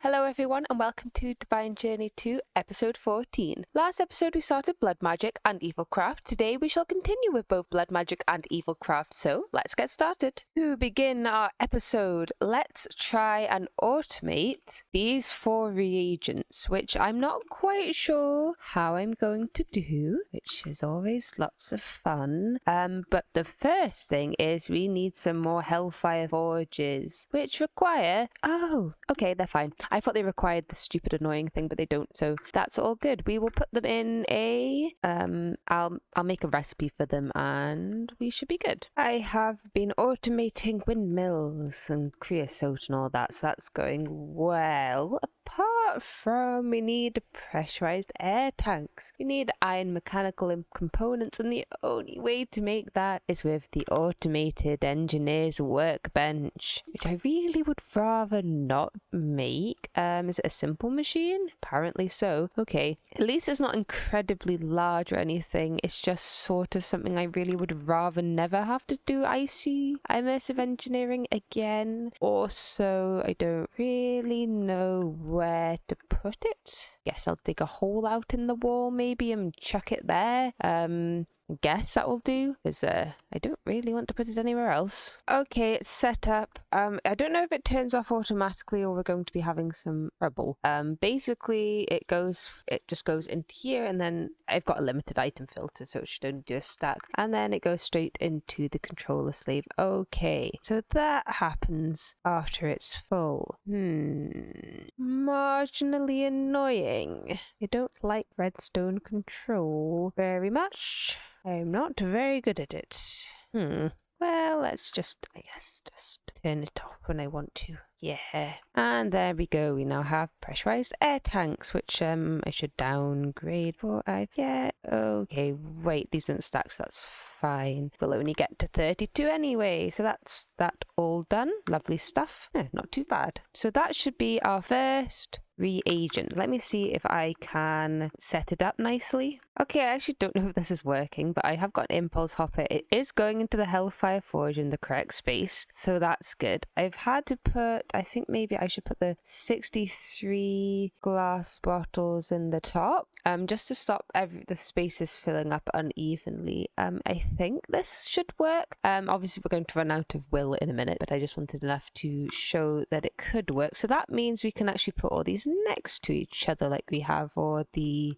Hello everyone and welcome to Divine Journey 2 episode 14. Last episode we started Blood Magic and Evil Craft. Today we shall continue with both Blood Magic and Evil Craft, so let's get started. To begin our episode, let's try and automate these 4 reagents, which I'm not quite sure how I'm going to do, which is always lots of fun. But the first thing is we need some more Hellfire Forges, which require... Oh, okay, they're fine. I thought they required the stupid annoying thing, but they don't, so that's all good. We will put them in a... I'll make a recipe for them and we should be good. I have been automating windmills and creosote and all that, so that's going well. Apart from we need pressurized air tanks. We need iron mechanical components, and the only way to make that is with the automated engineer's workbench, which I really would rather not make. Is it a simple machine? Apparently so. Okay, at least it's not incredibly large or anything. It's just sort of something I really would rather never have to do icy immersive engineering again. Also, I don't really know where to put it. Guess I'll dig a hole out in the wall maybe and chuck it there. Guess that will do, because I don't really want to put it anywhere else. Okay, it's set up. I don't know if it turns off automatically or we're going to be having some trouble. Basically it just goes into here, and then I've got a limited item filter, so it should only do a stack, and then it goes straight into the controller slave. Okay, so that happens after it's full. Marginally annoying. I don't like redstone control very much. I'm not very good at it. Well, let's just turn it off when I want to. Yeah. And there we go. We now have pressurized air tanks, which I should downgrade for. Okay, wait, these aren't stacks, that's fine. We'll only get to 32 anyway, so that's that all done. Lovely stuff. Yeah, not too bad. So that should be our first reagent. Let me see if I can set it up nicely. Okay, I actually don't know if this is working, but I have got an impulse hopper. It is going into the Hellfire Forge in the correct space, so that's good. I've had to put, I think maybe I should put the 63 glass bottles in the top, just to stop the spaces filling up unevenly. I think this should work. Obviously we're going to run out of will in a minute, but I just wanted enough to show that it could work. So that means we can actually put all these next to each other like we have, or the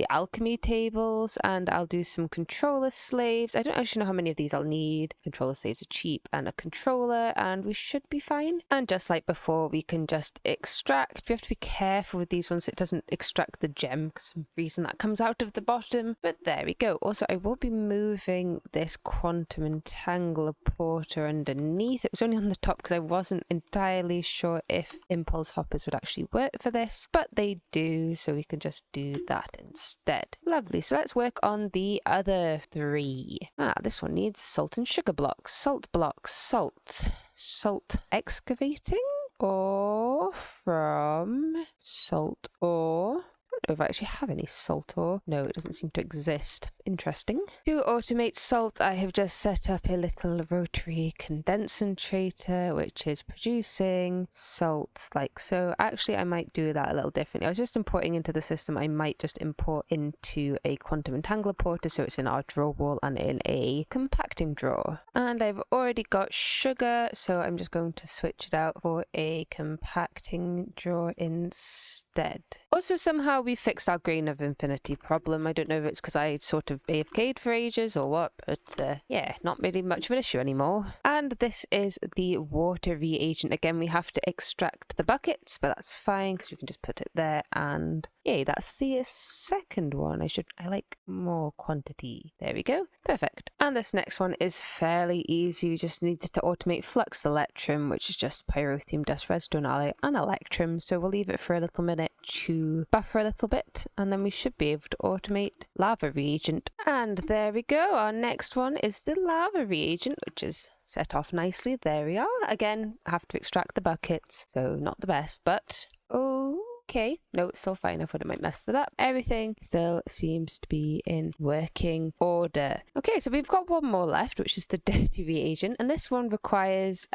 alchemy tables, and I'll do some controller slaves. I don't actually know how many of these I'll need. Controller slaves are cheap, and a controller, and we should be fine. And just like before, we can just extract. We have to be careful with these ones, it doesn't extract the gem for some reason that comes out of the bottom, but there we go. Also, I will be moving this quantum entangler porter underneath. It was only on the top because I wasn't entirely sure if impulse hoppers would actually work for this, but they do, so we can just do that instead. Lovely, so let's work on the other 3. This one needs salt and sugar blocks. Salt blocks, salt excavating, or from salt ore. I don't know if I actually have any salt ore. No, it doesn't seem to exist. Interesting. To automate salt, I have just set up a little rotary condensator, which is producing salt like so. Actually, I might do that a little differently. I was just importing into the system. I might just import into a quantum entangler porter, so it's in our drawer wall and in a compacting drawer. And I've already got sugar, so I'm just going to switch it out for a compacting drawer instead. Also, somehow we fixed our grain of infinity problem. I don't know if it's because I sort of AFK'd for ages or what, but yeah, not really much of an issue anymore. And this is the water reagent. Again, we have to extract the buckets, but that's fine because we can just put it there, and yay, that's the second one. I like more quantity. There we go. Perfect. And this next one is fairly easy. We just needed to automate flux electrum, which is just pyrotheum, dust, redstone alloy, and electrum. So we'll leave it for a little minute to buffer a little bit, and then we should be able to automate lava reagent. And there we go. Our next one is the lava reagent, which is set off nicely. There we are. Again, I have to extract the buckets, so not the best, but oh, okay. No, it's still fine. I thought it might mess it up. Everything still seems to be in working order. Okay, so we've got one more left, which is the dirty reagent, and this one requires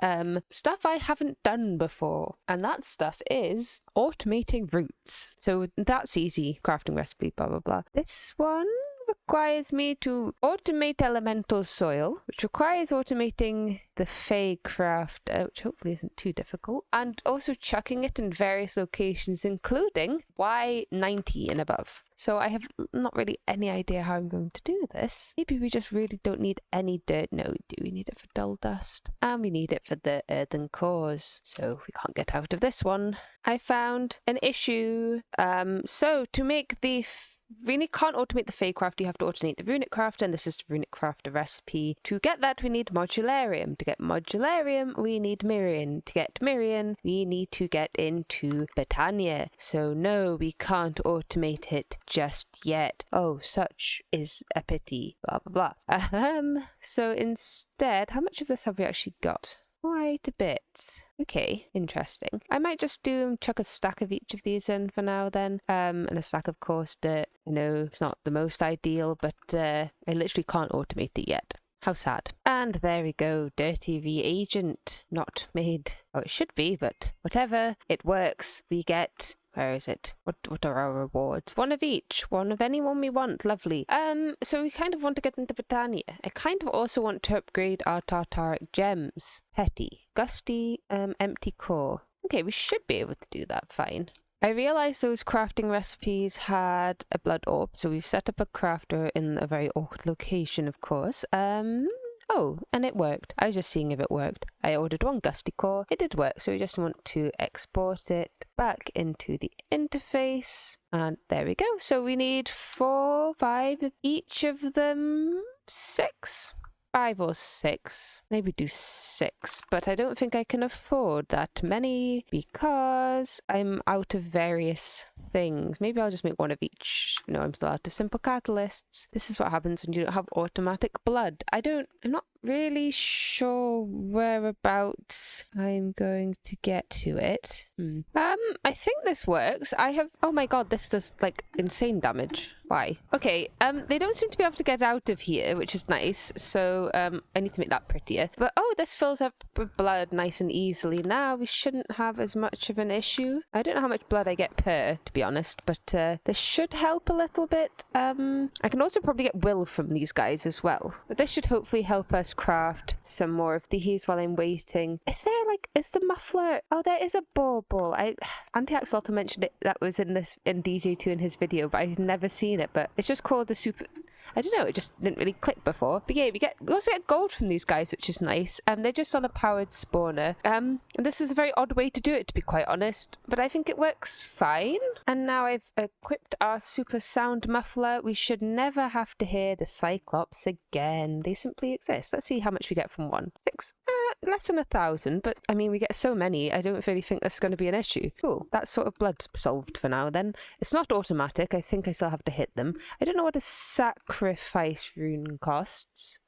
stuff I haven't done before, and that stuff is automating roots. So that's easy. Crafting recipe, blah blah blah. This one requires me to automate elemental soil, which requires automating the Fey craft, which hopefully isn't too difficult, and also chucking it in various locations, including Y90 and above. So I have not really any idea how I'm going to do this. Maybe we just really don't need any dirt. No, we do. We need it for dull dust, and we need it for the earthen cores. So we can't get out of this one. I found an issue. So to make the really can't automate the Fey craft, you have to automate the runic crafter, and this is the runic crafter recipe. To get that, we need modularium. To get modularium, we need Mirian. To get Mirian, we need to get into Botania. So no, we can't automate it just yet. Oh, such is a pity. Blah blah blah. So instead, how much of this have we actually got? Quite a bit. Okay, interesting. I might just chuck a stack of each of these in for now then. And a stack of coarse dirt. I know it's not the most ideal, but I literally can't automate it yet. How sad. And there we go, dirty reagent. Not made. Oh, it should be, but whatever. It works. We get... Where is it? What are our rewards? One of each. One of anyone we want. Lovely. So we kind of want to get into Botania. I kind of also want to upgrade our Tartaric gems. Petty. Gusty, empty core. Okay, we should be able to do that fine. I realised those crafting recipes had a blood orb, so we've set up a crafter in a very awkward location, of course. Oh, and it worked. I was just seeing if it worked. I ordered one gusty core. It did work, so we just want to export it back into the interface. And there we go. So we need 4, 5 of each of them. 6? 5 or 6. Maybe do 6, but I don't think I can afford that many because I'm out of various things. Maybe I'll just make one of each. No, I'm still out of simple catalysts. This is what happens when you don't have automatic blood. I'm not really sure whereabouts I'm going to get to it. I think this works. Oh my god, this does like insane damage. Why? Okay, they don't seem to be able to get out of here, which is nice, so I need to make that prettier. But oh, this fills up with blood nice and easily. Now we shouldn't have as much of an issue. I don't know how much blood I get per, to be honest, but this should help a little bit. I can also probably get will from these guys as well, but this should hopefully help us craft some more of these while I'm waiting. Is the muffler? Oh, there is a bauble. Anti-Axolotl mentioned it, that was in DJ2 in his video, but I've never seen it. But it's just called the super... I don't know, it just didn't really click before. But yeah, we also get gold from these guys, which is nice. They're just on a powered spawner. And this is a very odd way to do it, to be quite honest. But I think it works fine. And now I've equipped our super sound muffler. We should never have to hear the Cyclops again. They simply exist. Let's see how much we get from one. 6? Less than 1,000, but I mean, we get so many, I don't really think that's going to be an issue. Cool, that's sort of blood solved for now then. It's not automatic, I think I still have to hit them. I don't know what a sacrifice rune costs.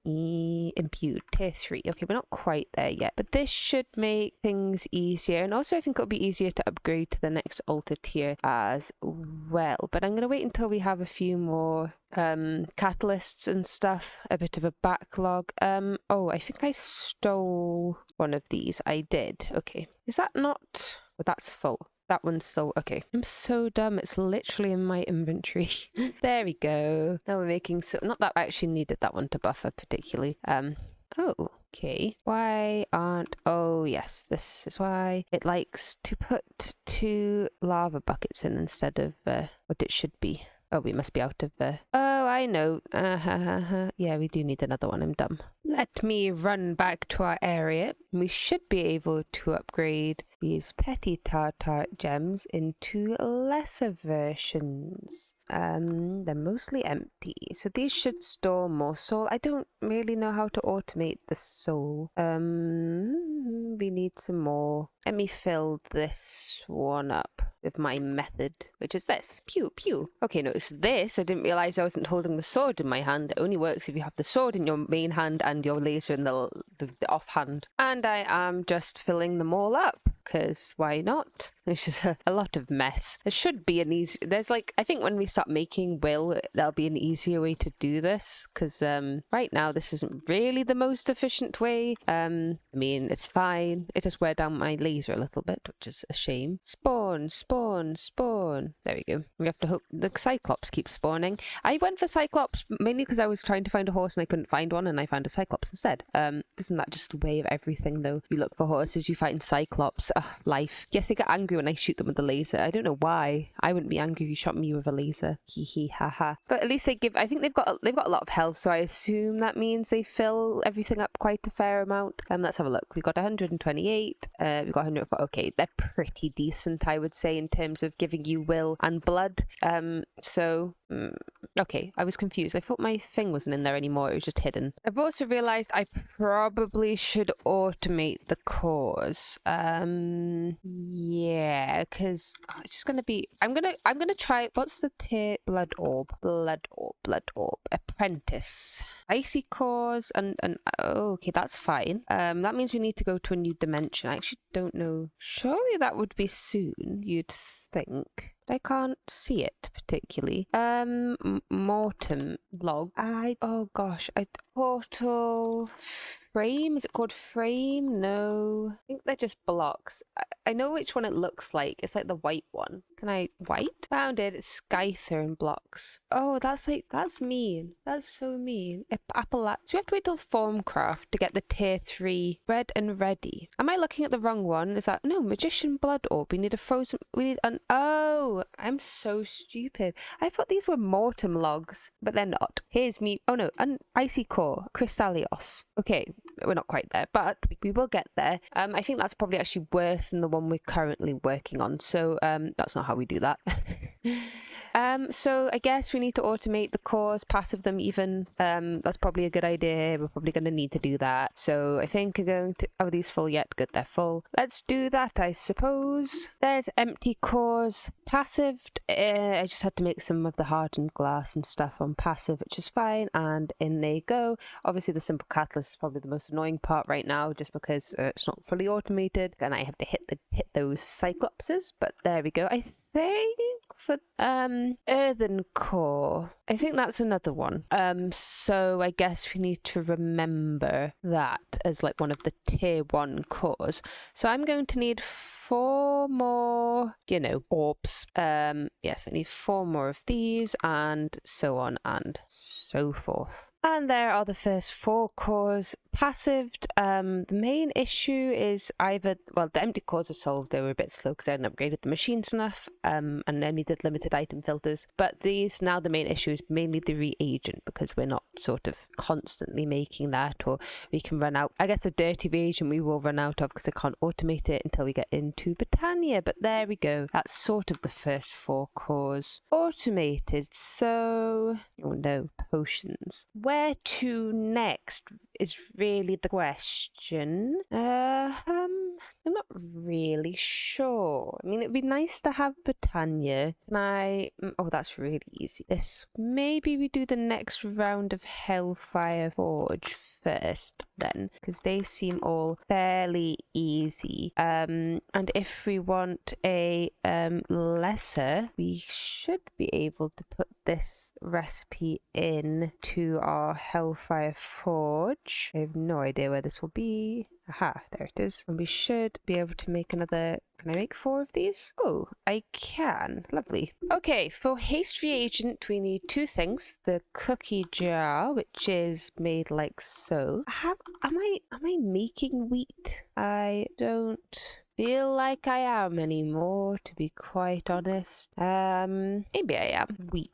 Imbued, tier 3. Okay, we're not quite there yet, but this should make things easier, and also I think it'll be easier to upgrade to the next altar tier as well. But I'm going to wait until we have a few more catalysts and stuff, a bit of a backlog. Oh, I think I stole one of these. I did. Okay, is that not... Oh, that's full. That one's still... Okay, I'm so dumb, it's literally in my inventory. There we go. Now we're making... Not that I actually needed that one to buffer particularly. Oh, okay. Why aren't... Oh, yes, this is why it likes to put 2 lava buckets in instead of what it should be. Oh, we must be out of Oh, I know. Yeah, we do need another one. I'm dumb. Let me run back to our area. We should be able to upgrade these petty Tartaric gems into lesser versions. They're mostly empty. So these should store more soul. I don't really know how to automate the soul. We need some more. Let me fill this one up with my method, which is this. Pew, pew. Okay, no, it's this. I didn't realize I wasn't holding the sword in my hand. It only works if you have the sword in your main hand and your laser in the off hand. And I am just filling them all up, because why not? Which is a lot of mess. There should be an easy... There's like... I think when we start making will, there'll be an easier way to do this, because right now this isn't really the most efficient way. I mean, it's fine. It does wear down my laser a little bit, which is a shame. Spawn, spawn, spawn. There we go. We have to hope the Cyclops keeps spawning. I went for Cyclops mainly because I was trying to find a horse and I couldn't find one, and I found a Cyclops instead. Isn't that just the way of everything, though? You look for horses, you find Cyclops. Ugh, life. Yes, they get angry when I shoot them with the laser. I don't know why. I wouldn't be angry if you shot me with a laser. Hee hee ha ha. But at least they give... I think they've got a lot of health, so I assume that means they fill everything up quite a fair amount. Let's have a look. We've got 128. We've got 100. Okay, they're pretty decent, I would say, in terms of giving you will and blood. Okay, I was confused. I thought my thing wasn't in there anymore. It was just hidden. I've also realized I probably should automate the cores. Yeah, because it's just gonna be... I'm gonna try... What's the tier? Blood orb. Apprentice. Icy cores and oh, okay, that's fine. That means we need to go to a new dimension. I actually don't know. Surely that would be soon, you'd think. I can't see it particularly. Mortem log. Oh gosh, portal frame. Is it called frame? No, I think they're just blocks. I know which one it looks like. It's like the white one. Can I... White? Found it. It's Skyther and blocks. Oh, that's mean. That's so mean. Appalachia. So we have to wait till Formcraft to get the tier 3 red and ready. Am I looking at the wrong one? Is that... No, Magician Blood Orb. We need a frozen... We need an... Oh, I'm so stupid. I thought these were Mortem logs, but they're not. Here's me... Oh no, an Icy Core. Crystallios. Okay, we're not quite there, but we will get there. I think that's probably actually worse than the one we're currently working on, so that's not how we do that. So I guess we need to automate the cores, passive them even. That's probably a good idea. We're probably going to need to do that. So I think we're going to... Are these full yet? Good, they're full. Let's do that, I suppose. There's empty cores. Passived. I just had to make some of the hardened glass and stuff on passive, which is fine. And in they go. Obviously, the simple catalyst is probably the most annoying part right now, just because it's not fully automated. And I have to hit those cyclopses. But there we go. I think for earthen core, I think that's another one. So I guess we need to remember that as like one of the tier 1 cores. So I'm going to need 4 more, orbs. Yes, I need 4 more of these, and so on and so forth. And there are the first 4 cores passived. The main issue is either... Well, the empty cores are solved. They were a bit slow because I hadn't upgraded the machines enough, and I needed limited item filters. But these, now the main issue is mainly the reagent, because we're not sort of constantly making that, or we can run out... I guess the dirty reagent we will run out of because I can't automate it until we get into Britannia. But there we go. That's sort of the first 4 cores automated. So... Oh no, potions. Where to next is really the question. I'm not really sure. I mean, it'd be nice to have Britannia. Can I... Oh, that's really easy. Maybe we do the next round of Hellfire Forge first then, because they seem all fairly easy. And if we want a lesser, we should be able to put this recipe in to our Hellfire Forge. I have no idea where this will be. Aha, there it is. And we should be able to make another... Can I make 4 of these? Oh, I can. Lovely. Okay, for haste reagent, we need 2 things. The cookie jar, which is made like so. Am I making wheat? I don't feel like I am anymore, to be quite honest. Maybe I am. Wheat.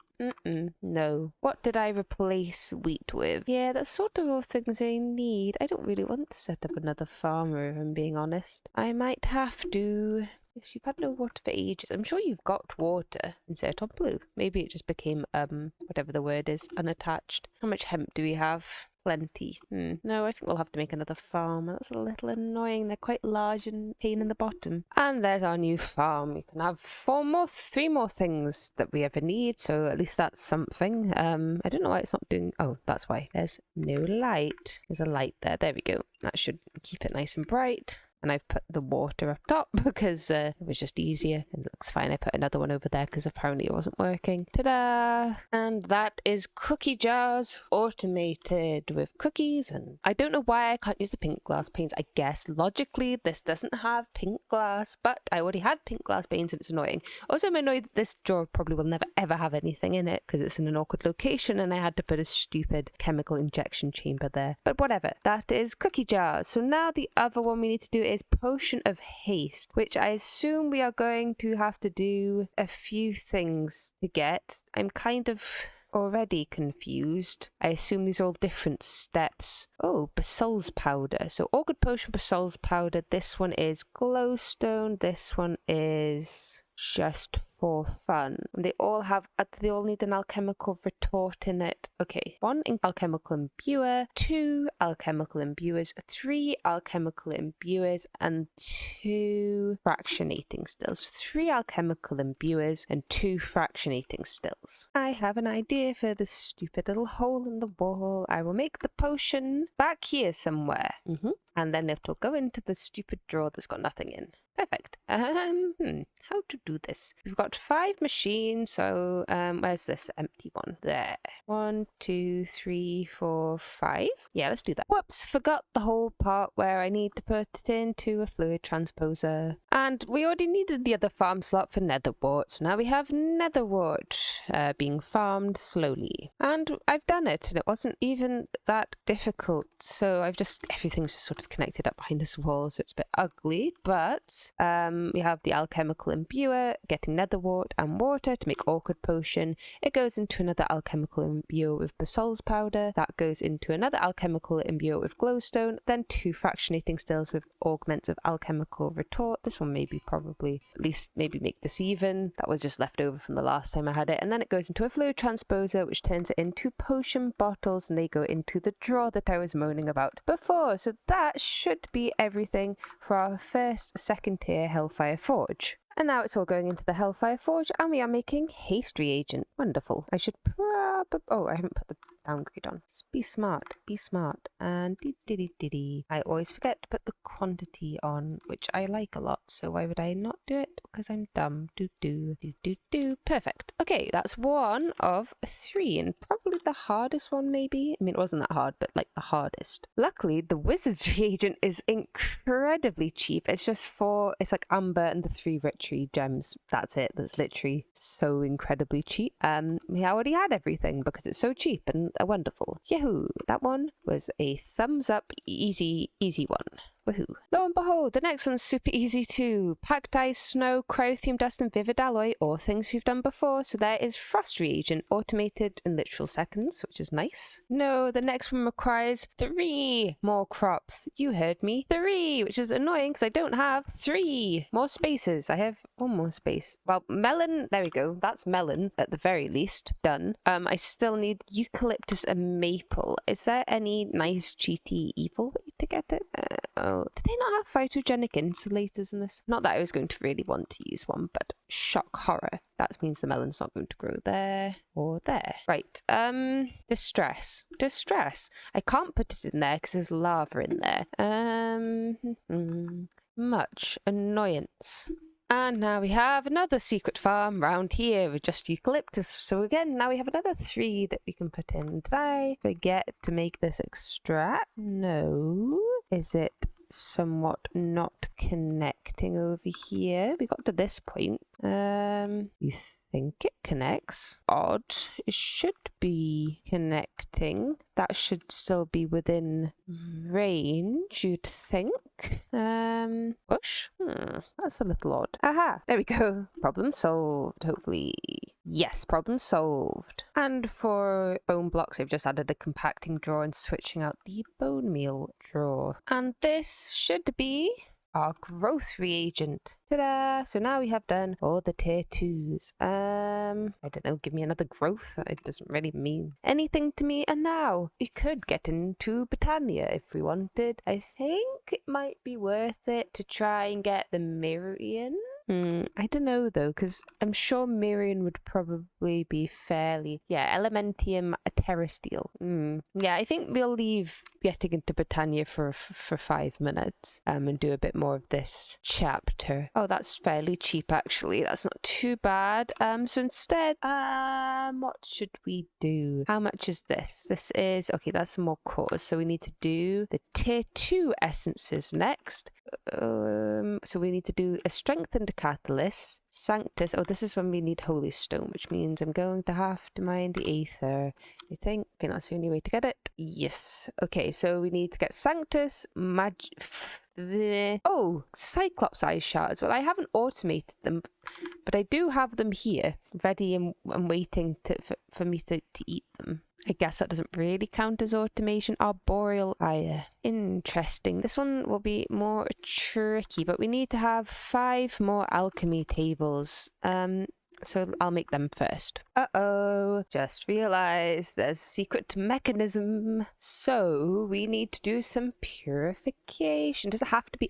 No. What did I replace wheat with? Yeah, that's sort of all things I need. I don't really want to set up another farmer, if I'm being honest. I might have to... Yes, you've had no water for ages. I'm sure you've got water insert on blue. Maybe it just became, whatever the word is, unattached. How much hemp do we have? Plenty. No, I think we'll have to make another farm. That's a little annoying. They're quite large and pain in the bottom. And there's our new farm. We can have 3 more things that we ever need, so at least that's something. I don't know why it's not doing... Oh, that's why. There's no light. There's a light there. There we go. That should keep it nice and bright. And I've put the water up top because it was just easier. And it looks fine. I put another one over there because apparently it wasn't working. Ta-da! And that is cookie jars automated with cookies. And I don't know why I can't use the pink glass panes. I guess logically this doesn't have pink glass, but I already had pink glass panes and it's annoying. Also, I'm annoyed that this drawer probably will never ever have anything in it because it's in an awkward location and I had to put a stupid chemical injection chamber there. But whatever. That is cookie jars. So now the other one we need to do is potion of haste, which I assume we are going to have to do a few things to get. I'm kind of already confused. I assume these are all different steps. Oh, basal's powder. So orchid potion, basal's powder. This one is glowstone. This one is just for fun. And they all need an alchemical retort in it. Okay, 1 alchemical imbuer, 2 alchemical imbuers, 3 alchemical imbuers, and 2 fractionating stills. 3 alchemical imbuers and 2 fractionating stills. I have an idea for this stupid little hole in the wall. I will make the potion back here somewhere. And then it'll go into the stupid drawer that's got nothing in. Perfect. How to do this? We've got 5 machines, so where's this empty one? There. 1, 2, 3, 4, 5. Yeah, let's do that. Whoops, forgot the whole part where I need to put it into a fluid transposer. And we already needed the other farm slot for netherwort, so now we have netherwort being farmed slowly. And I've done it, and it wasn't even that difficult, so everything's just sort of connected up behind this wall, so it's a bit ugly, but we have the alchemical imbuer getting netherwort and water to make orchid potion. It goes into another alchemical imbuer with basal's powder. That goes into another alchemical imbuer with glowstone. Then 2 fractionating stills with augments of alchemical retort. This one maybe make this even. That was just left over from the last time I had it. And then it goes into a fluid transposer, which turns it into potion bottles, and they go into the drawer that I was moaning about before. So that should be everything for our first second tier Hellfire Forge. And now it's all going into the Hellfire Forge, and we are making haste reagent. Wonderful. I should probably... Oh, I haven't put the downgrade on. Be smart. Be smart. And diddy. I always forget to put the quantity on, which I like a lot. So why would I not do it? Because I'm dumb. Do. Perfect. Okay, that's 1 of 3, and probably the hardest one, maybe. I mean, it wasn't that hard, but like the hardest. Luckily, the wizard's reagent is incredibly cheap. It's like amber and the 3 ritual gems. That's it. That's literally so incredibly cheap. We already had everything because it's so cheap and wonderful. Yahoo! That one was a thumbs up, easy one. Woohoo. Lo and behold, the next one's super easy too. Packed ice, snow, cryothium dust, and vivid alloy, all things we've done before. So there is frost reagent, automated in literal seconds, which is nice. No, the next one requires 3 more crops. You heard me. 3, which is annoying because I don't have 3 more spaces. I have 1 more space. Well, melon, there we go. That's melon at the very least. Done. I still need eucalyptus and maple. Is there any nice, cheaty, evil way to get it? Do they not have photogenic insulators in this? Not that I was going to really want to use one, but shock horror. That means the melon's not going to grow there or there. Right, distress. I can't put it in there because there's lava in there. Much annoyance. And now we have another secret farm round here with just eucalyptus. So again, now we have another 3 that we can put in. Did I forget to make this extract? No. Is it somewhat not connecting over here? We got to this point. You think it connects? Odd. It should be connecting. That should still be within range, you'd think. Push? That's a little odd. Aha! There we go. Problem solved, hopefully. Yes, problem solved. And for bone blocks, I've just added a compacting drawer and switching out the bone meal drawer. And this should be our growth reagent. Ta-da! So now we have done all the tier 2s. I don't know, give me another growth. It doesn't really mean anything to me. And now we could get into Britannia if we wanted. I think it might be worth it to try and get the Mirian. I don't know though, because I'm sure Mirian would probably be fairly... Yeah, Elementium Terrasteel. Yeah, I think we'll leave getting into Britannia for 5 minutes and do a bit more of this chapter. Oh, that's fairly cheap actually. That's not too bad. So instead, what should we do? How much is this? This is... Okay, that's more cores. So we need to do the tier 2 essences next. So we need to do a strengthened catalyst, Sanctus. Oh, this is when we need Holy Stone, which means I'm going to have to mine the Aether. I think that's the only way to get it. Yes. Okay, so we need to get Sanctus, Cyclops Eye Shards. Well, I haven't automated them, but I do have them here, ready and waiting for me to eat them. I guess that doesn't really count as automation. Arboreal Ire. Interesting. This one will be more tricky, but we need to have 5 more alchemy tables. So I'll make them first. Uh-oh, just realized there's a secret mechanism. So we need to do some purification. Does it have to be...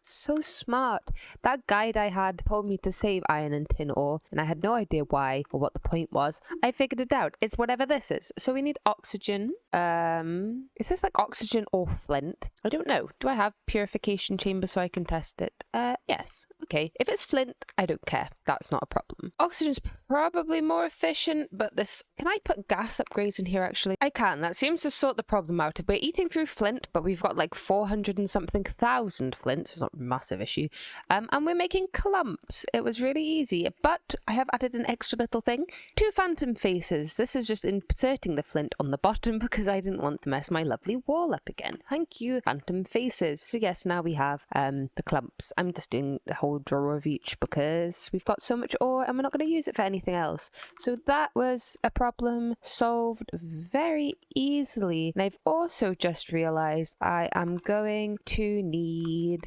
so smart. That guide I had told me to save iron and tin ore, and I had no idea why or what the point was. I figured it out. It's whatever this is. So we need oxygen. Is this like oxygen or flint? I don't know. Do I have purification chamber so I can test it? Yes. Okay. If it's flint, I don't care. That's not a problem. Oxygen's probably more efficient, but this... Can I put gas upgrades in here, actually? I can. That seems to sort the problem out. We're eating through flint, but we've got like 400 and something thousand flint, so it's not a massive issue. And we're making clumps. It was really easy, but I have added an extra little thing. 2 phantom faces. This is just inserting the flint on the bottom because I didn't want to mess my lovely wall up again. Thank you, phantom faces. So yes, now we have the clumps. I'm just doing the whole drawer of each because we've got so much ore and we're not going to use it for anything else. So that was a problem solved very easily. And I've also just realized I am going to need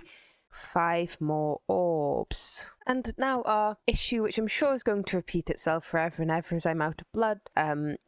5 more orbs. And now our issue, which I'm sure is going to repeat itself forever and ever, is I'm out of blood.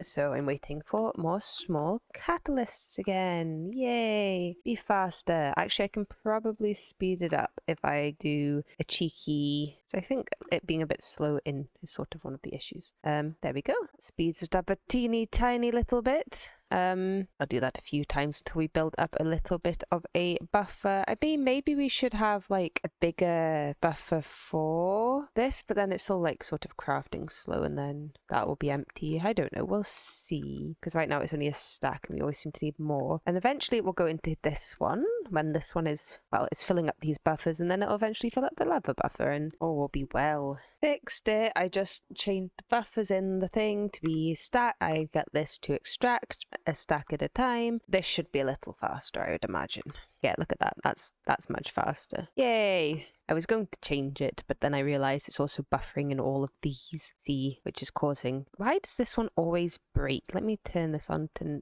So I'm waiting for more small catalysts again. Yay! Be faster. Actually, I can probably speed it up if I do a cheeky... So I think it being a bit slow in is sort of one of the issues. There we go. Speeds it up a teeny tiny little bit. I'll do that a few times until we build up a little bit of a buffer. I mean, maybe we should have like a bigger buffer for this, but then it's still like sort of crafting slow and then that will be empty. I don't know. We'll see. Because right now it's only a stack and we always seem to need more. And eventually it will go into this one when this one is, well, it's filling up these buffers and then it'll eventually fill up the lava buffer and all will be well. Fixed it. I just changed the buffers in the thing to be stack. I got this to extract a stack at a time. This should be a little faster, I would imagine. Yeah, look at that. That's much faster. Yay! I was going to change it, but then I realized it's also buffering in all of these. See, which is causing... Why does this one always break? Let me turn this on to...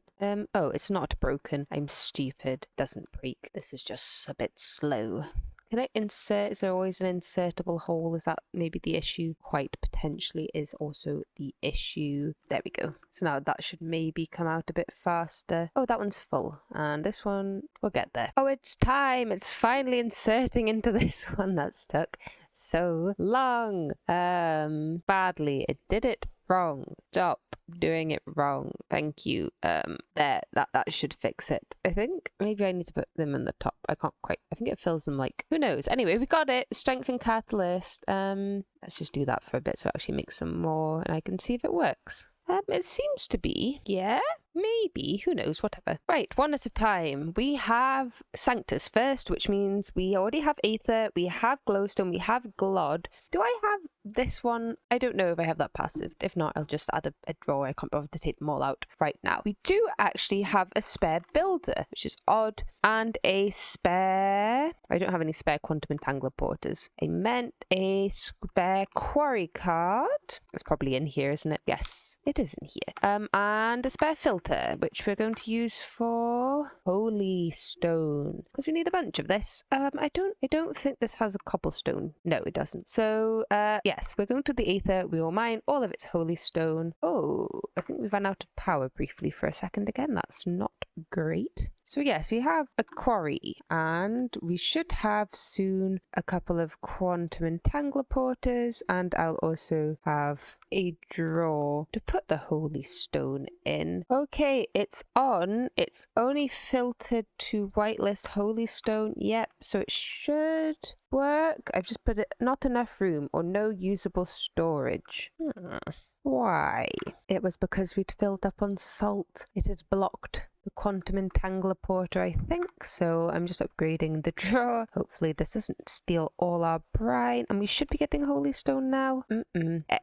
Oh, it's not broken. I'm stupid. It doesn't break. This is just a bit slow. Can I insert? Is there always an insertable hole? Is that maybe the issue? Quite potentially is also the issue. There we go. So now that should maybe come out a bit faster. Oh, that one's full. And this one, we'll get there. Oh, it's time. It's finally inserting into this one. That's took so long. Badly. It did it wrong. Stop doing it wrong. Thank you. There, that should fix it. I think maybe I need to put them in the top. I can't quite. I think it fills them like, who knows? Anyway, we got it. Strengthen catalyst. Let's just do that for a bit so it actually makes some more and I can see if it works. It seems to be. Yeah, maybe. Who knows? Whatever. Right, one at a time. We have Sanctus first, which means we already have Aether, we have Glowstone, we have Glod. Do I have this one? I don't know if I have that passive. If not, I'll just add a drawer. I can't bother to take them all out right now. We do actually have a spare builder, which is odd, and a spare... I don't have any spare quantum entangler porters. I meant a spare quarry card. It's probably in here, isn't it? Yes, it is in here. and a spare filter, which we're going to use for holy stone, because we need a bunch of this. I don't think this has a cobblestone. No, it doesn't. So, yes, we're going to the Aether. We will mine all of its holy stone. Oh, I think we ran out of power briefly for a second again. That's not great. So yes, we have a quarry, and we should have soon a couple of quantum entangler porters, and I'll also have a drawer to put the holy stone in. Okay, it's on. It's only filtered to whitelist holy stone. Yep, so it should work. I've just put it not enough room or no usable storage. Why? It was because we'd filled up on salt. It had blocked the quantum entangler porter, I think. So I'm just upgrading the drawer. Hopefully this doesn't steal all our brine. And we should be getting holy stone now.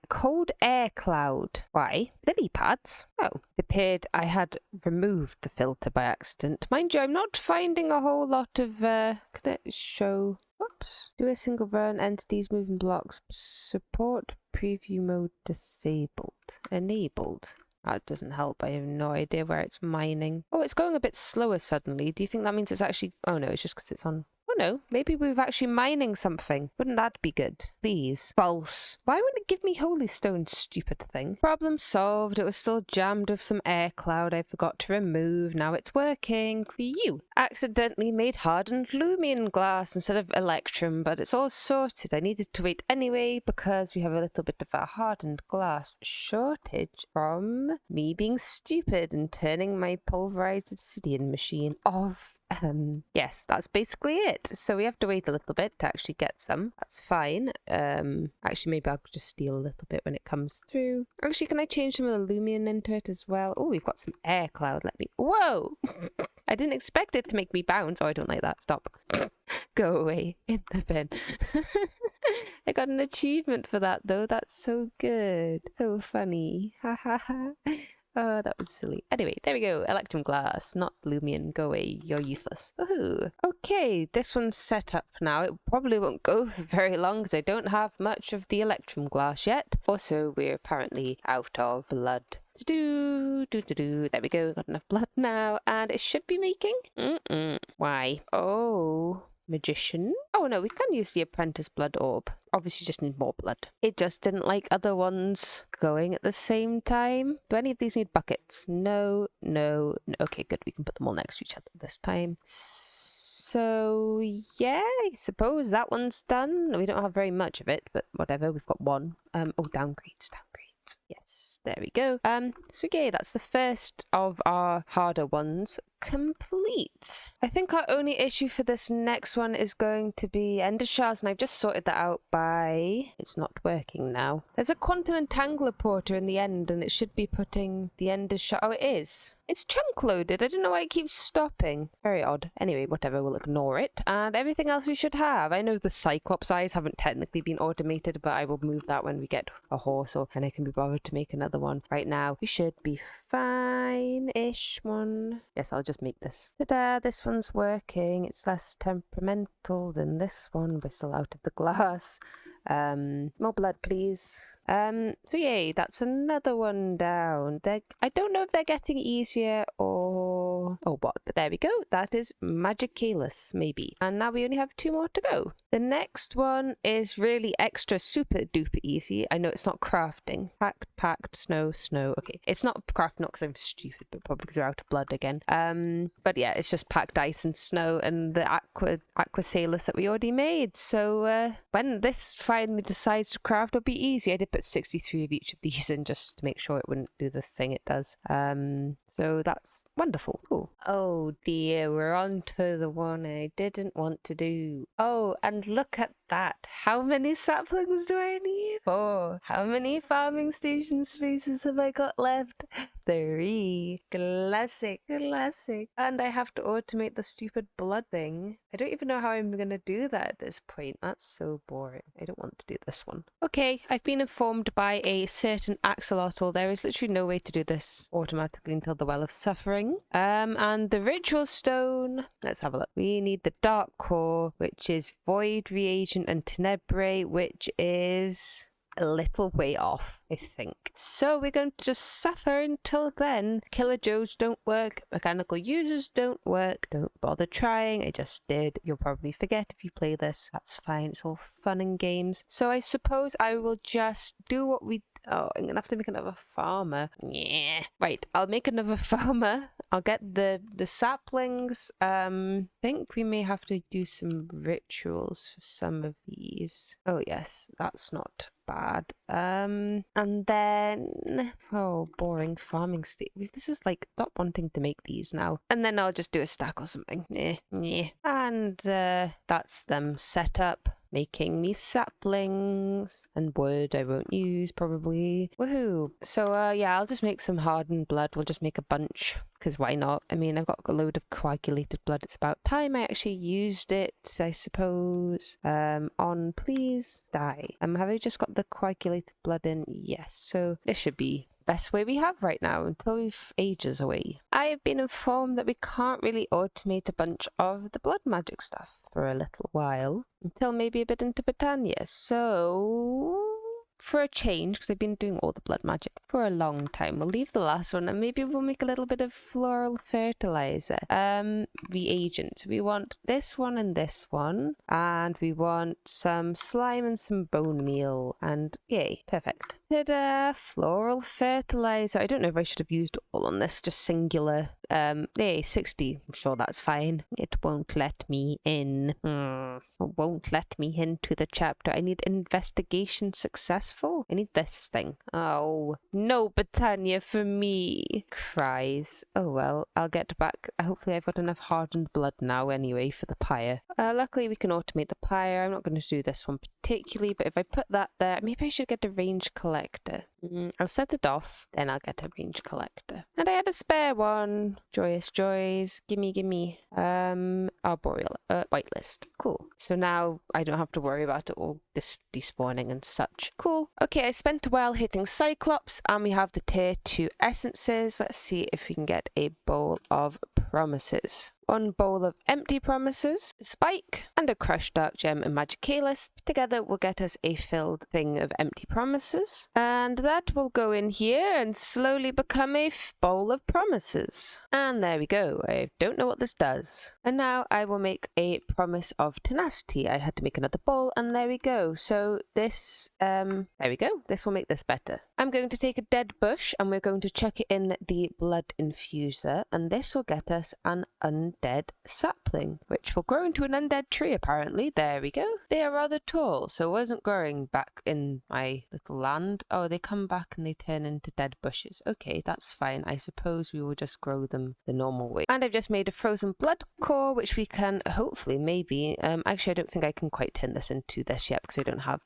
Cold air cloud. Why? Lily pads? Oh, it appeared I had removed the filter by accident. Mind you, I'm not finding a whole lot of, can it show? Oops. Do a single run, entities, moving blocks, support preview mode disabled. Enabled. That doesn't help. I have no idea where it's mining. Oh, it's going a bit slower suddenly. Do you think that means it's actually... Oh no, it's just because it's on... Oh no, maybe we're actually mining something. Wouldn't that be good? Please. False. Why wouldn't it give me holy stone, stupid thing? Problem solved. It was still jammed with some air cloud I forgot to remove. Now it's working for you. Accidentally made hardened lumion glass instead of electrum, but it's all sorted. I needed to wait anyway because we have a little bit of a hardened glass shortage from me being stupid and turning my pulverized obsidian machine off. Yes, that's basically it. So we have to wait a little bit to actually get some. That's fine. Actually, maybe I'll just steal a little bit when it comes through. Actually, can I change some of the lumion into it as well? Oh, we've got some air cloud. Let me... Whoa! I didn't expect it to make me bounce. Oh, I don't like that. Stop. Go away in the bin. I got an achievement for that, though. That's so good. So funny. Ha ha ha. Oh, that was silly. Anyway, there we go. Electrum glass, not lumion. Go away. You're useless. Woohoo. Okay, this one's set up now. It probably won't go for very long because I don't have much of the electrum glass yet. Also, we're apparently out of blood. There we go. Got enough blood now, and it should be making. Why? Oh. Magician? Oh no, we can use the apprentice blood orb. Obviously just need more blood. It just didn't like other ones going at the same time. Do any of these need buckets? No. Okay, good. We can put them all next to each other this time. So yeah, I suppose that one's done. We don't have very much of it, but whatever. We've got one. Oh, downgrades. Yes, there we go. So yeah, that's the first of our harder ones complete. I think our only issue for this next one is going to be ender shards, and I've just sorted that out by... It's not working now. There's a quantum entangler porter in the end, and it should be putting the ender shard... Oh, it is. It's chunk loaded. I don't know why it keeps stopping. Very odd. Anyway, whatever, we'll ignore it. And everything else we should have. I know the Cyclops eyes haven't technically been automated, but I will move that when we get a horse, and I can be bothered to make another one. Right now, we should be fine-ish one. Yes, I'll just make this. Ta-da, this one's working. It's less temperamental than this one. We're still out of the glass. More blood, please. So yay, that's another one down. I don't know if they're getting easier or what, but there we go. That is Magicalis, maybe. And now we only have 2 more to go. The next one is really extra super duper easy. I know it's not crafting. Packed, snow. Okay, it's not crafting, not because I'm stupid, but probably because we're out of blood again. But yeah, it's just packed ice and snow and the aquasalus that we already made. So when this finally decides to craft, it'll be easy. I did put 63 of each of these in just to make sure it wouldn't do the thing it does. So that's wonderful. Cool. Oh dear, we're on to the one I didn't want to do. Oh, and look at that. How many saplings do I need? 4. How many farming station spaces have I got left? 3. Classic. And I have to automate the stupid blood thing. I don't even know how I'm going to do that at this point. That's so boring. I don't want to do this one. Okay, I've been informed by a certain axolotl there is literally no way to do this automatically until the Well of Suffering. And the ritual stone, let's have a look. We need the dark core, which is void reagent, and tenebrae, which is a little way off, I think. So we're going to just suffer until then. Killer Joes don't work. Mechanical users don't work. Don't bother trying. I just did. You'll probably forget if you play this. That's fine. It's all fun and games. So I suppose I will just do what we... Oh, I'm going to have to make another farmer. Yeah. Right, I'll make another farmer. I'll get the saplings. I think we may have to do some rituals for some of these. Oh yes, that's not bad. And then... Oh, boring farming state. This is like not wanting to make these now. And then I'll just do a stack or something. Yeah. And that's them set up. Making me saplings and wood I won't use probably. Woohoo! So yeah, I'll just make some hardened blood. We'll just make a bunch because why not? I mean, I've got a load of coagulated blood. It's about time I actually used it, I suppose. On please die. Have I just got the coagulated blood in? Yes. So this should be best way we have right now until we've ages away. I have been informed that we can't really automate a bunch of the blood magic stuff for a little while, until maybe a bit into Britannia. So for a change, because I've been doing all the blood magic for a long time, we'll leave the last one and maybe we'll make a little bit of floral fertilizer. Reagent. We want this one and this one, and we want some slime and some bone meal, and yay, perfect. Ta-da! Floral fertilizer. I don't know if I should have used all on this, just singular. Yay, 60. I'm sure that's fine. It won't let me in. It won't let me into the chapter. I need investigation successful. I need this thing. Oh, no Britannia for me. Cries. Oh well, I'll get back. Hopefully I've got enough hardened blood now anyway for the pyre. Luckily we can automate the pyre. I'm not going to do this one particularly, but if I put that there, maybe I should get a range collector. I'll set it off, then I'll get a range collector. And I had a spare one. Joyous joys. Gimme. Arboreal. Whitelist. Cool. So now I don't have to worry about it all this despawning and such. Cool. Okay, I spent a while hitting Cyclops, and we have the tier 2 essences. Let's see if we can get a bowl of promises. One bowl of empty promises, a spike, and a crushed dark gem and magicalis. Together will get us a filled thing of empty promises. And that will go in here and slowly become a bowl of promises. And there we go. I don't know what this does. And now I will make a promise of tenacity. I had to make another bowl, and there we go. So this, there we go. This will make this better. I'm going to take a dead bush and we're going to chuck it in the blood infuser, and this will get us an undead sapling, which will grow into an undead tree apparently. There we go. They are rather tall, so it wasn't growing back in my little land. Oh, they come back and they turn into dead bushes. Okay, that's fine. I suppose we will just grow them the normal way. And I've just made a frozen blood core, which we can hopefully maybe, actually I don't think I can quite turn this into this yet because I don't have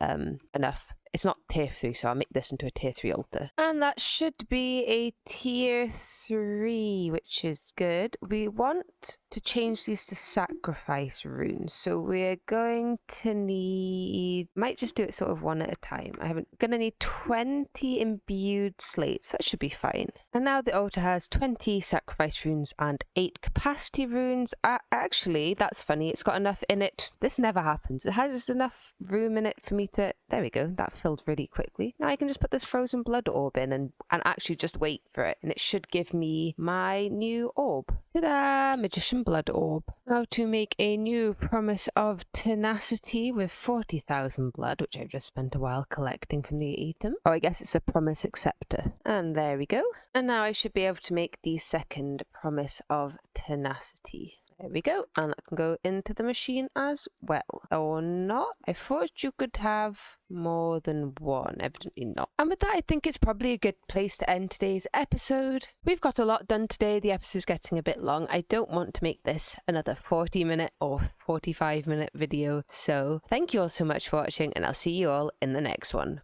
enough. It's not tier 3, so I'll make this into a tier 3 altar. And that should be a tier 3, which is good. We want to change these to sacrifice runes. So we're going to need... Might just do it sort of one at a time. Gonna need 20 imbued slates. That should be fine. And now the altar has 20 sacrifice runes and 8 capacity runes. Actually, that's funny. It's got enough in it. This never happens. It has just enough room in it for me to... There we go. That filled really quickly. Now I can just put this frozen blood orb in and actually just wait for it, and it should give me my new orb. Ta-da! Magician blood orb. Now to make a new promise of tenacity with 40,000 blood, which I've just spent a while collecting from the item. Oh, I guess it's a promise acceptor. And there we go. And now I should be able to make the second promise of tenacity. There we go, and that can go into the machine as well. Or not? I thought you could have more than one. Evidently not. And with that, I think it's probably a good place to end today's episode. We've got a lot done today. The episode's getting a bit long. I don't want to make this another 40-minute or 45-minute video. So thank you all so much for watching, and I'll see you all in the next one.